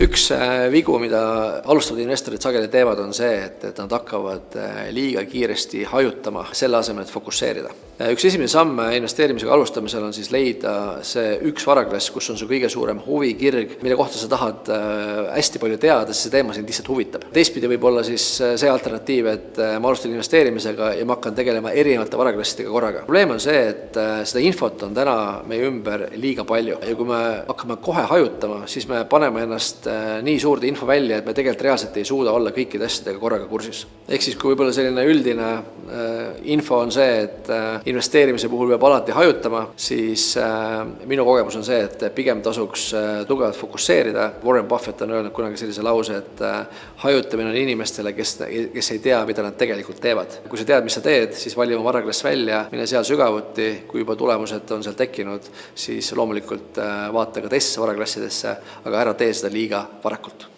Üks vigu, mida alustavad investorid sageli teevad, on see, et nad hakkavad liiga kiiresti hajutama selle asemel, et fokusseerida. Üks esimene samm investeerimisega alustamisel on siis leida see üks varaklass, kus on su kõige suurem huvi, kirg, mille kohta sa tahad hästi palju teada, sest see teema sind lihtsalt huvitab. Teistpidi võib olla siis see alternatiiv, et ma alustan investeerimisega ja ma hakkan tegelema erinevate varaklassidega korraga. Probleem on see, et seda infot on täna meie ümber liiga palju ja kui me hakkame kohe hajutama, siis me paneme ennast nii suurde info välja, et me tegelikult reaalselt ei suuda olla kõikide asjadega korraga kursis. Ehk siis, kui võib-olla selline üldine info on see, et investeerimise puhul peab alati hajutama, siis minu kogemus on see, et pigem tasuks tugevalt fokusseerida. Warren Buffett on öelnud kunagi sellise lause, et hajutamine on inimestele, kes ei tea, mida nad tegelikult teevad. Kui sa tead, mis sa teed, siis vali oma varaklass välja, mine seal sügavuti, kui juba tulemused on seal tekkinud, siis loomulikult vaata ka teistesse varaklassidesse, aga ära tee seda liiga varakult.